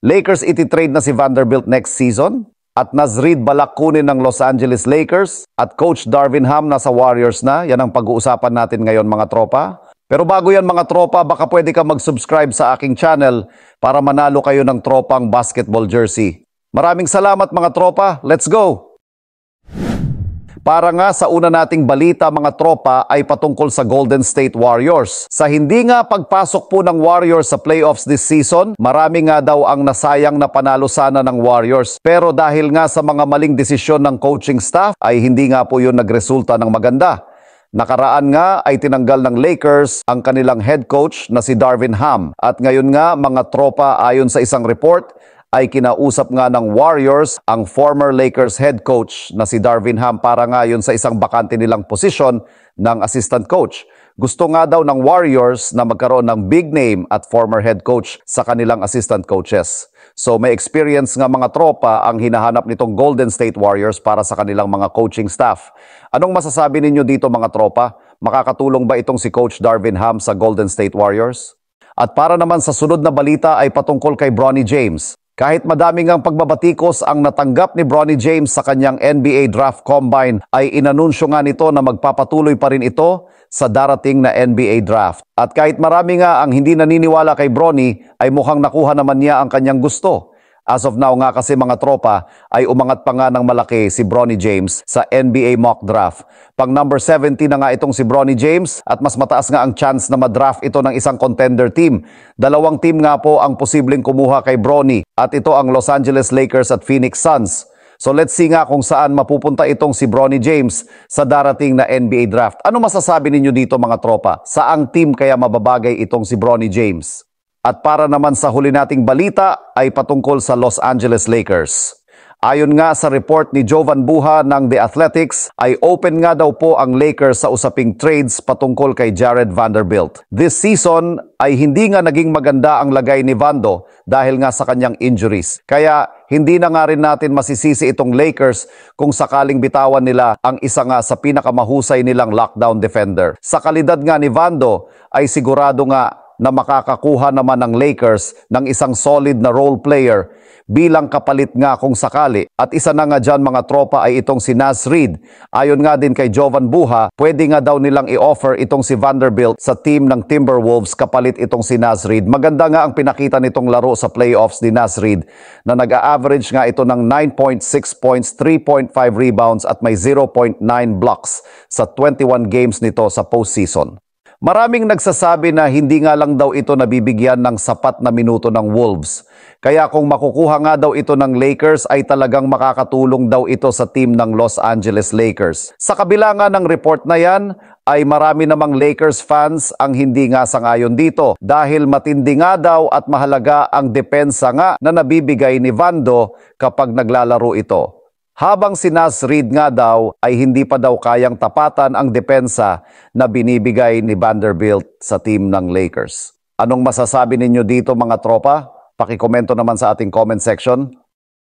Lakers ititrade na si Vanderbilt next season at Nasrid balak kunin ng Los Angeles Lakers at Coach Darvin Ham nasa Warriors na. Yan ang pag-uusapan natin ngayon mga tropa. Pero bago yan mga tropa, baka pwede ka mag-subscribe sa aking channel para manalo kayo ng tropang basketball jersey. Maraming salamat mga tropa. Let's go! Para nga sa una nating balita mga tropa ay patungkol sa Golden State Warriors. Sa hindi nga pagpasok po ng Warriors sa playoffs this season, marami nga daw ang nasayang na panalo sana ng Warriors. Pero dahil nga sa mga maling desisyon ng coaching staff ay hindi nga po yun nagresulta ng maganda. Nakaraan nga ay tinanggal ng Lakers ang kanilang head coach na si Darvin Ham. At ngayon nga mga tropa ayon sa isang report, ay kinausap nga ng Warriors ang former Lakers head coach na si Darvin Ham para nga yun sa isang bakante nilang posisyon ng assistant coach. Gusto nga daw ng Warriors na magkaroon ng big name at former head coach sa kanilang assistant coaches. So may experience nga mga tropa ang hinahanap nitong Golden State Warriors para sa kanilang mga coaching staff. Anong masasabi ninyo dito mga tropa? Makakatulong ba itong si Coach Darvin Ham sa Golden State Warriors? At para naman sa sunod na balita ay patungkol kay Bronny James. Kahit madaming ang pagbabatikos ang natanggap ni Bronny James sa kanyang NBA Draft Combine, ay inanunsyo nga nito na magpapatuloy pa rin ito sa darating na NBA Draft. At kahit marami nga ang hindi naniniwala kay Bronny, ay mukhang nakuha naman niya ang kanyang gusto. As of now nga kasi mga tropa ay umangat pa nga ng malaki si Bronny James sa NBA mock draft. Pang number 70 na nga itong si Bronny James at mas mataas nga ang chance na madraft ito ng isang contender team. Dalawang team nga po ang posibleng kumuha kay Bronny at ito ang Los Angeles Lakers at Phoenix Suns. So let's see nga kung saan mapupunta itong si Bronny James sa darating na NBA draft. Ano masasabi ninyo dito mga tropa? Saang team kaya mababagay itong si Bronny James? At para naman sa huli nating balita ay patungkol sa Los Angeles Lakers. Ayon nga sa report ni Jovan Buha ng The Athletics, ay open nga daw po ang Lakers sa usaping trades patungkol kay Jared Vanderbilt. This season ay hindi nga naging maganda ang lagay ni Vando dahil nga sa kanyang injuries. Kaya hindi na nga rin natin masisisi itong Lakers kung sakaling bitawan nila ang isa nga sa pinakamahusay nilang lockdown defender. Sa kalidad nga ni Vando ay sigurado nga na makakakuha naman ng Lakers ng isang solid na role player bilang kapalit nga kung sakali. At isa na nga dyan mga tropa ay itong si Naz Reid. Ayon nga din kay Jovan Buha, pwede nga daw nilang i-offer itong si Vanderbilt sa team ng Timberwolves kapalit itong si Naz Reid. Maganda nga ang pinakita nitong laro sa playoffs ni Naz Reid na nag-a-average nga ito ng 9.6 points, 3.5 rebounds at may 0.9 blocks sa 21 games nito sa postseason. Maraming nagsasabi na hindi nga lang daw ito nabibigyan ng sapat na minuto ng Wolves. Kaya kung makukuha nga daw ito ng Lakers ay talagang makakatulong daw ito sa team ng Los Angeles Lakers. Sa kabila nga ng report na yan, ay marami namang Lakers fans ang hindi nga sangayon dito dahil matindi nga daw at mahalaga ang depensa nga na nabibigay ni Vando kapag naglalaro ito. Habang si Naz Reid nga daw ay hindi pa daw kayang tapatan ang depensa na binibigay ni Vanderbilt sa team ng Lakers. Anong masasabi ninyo dito mga tropa? Pakikomento naman sa ating comment section.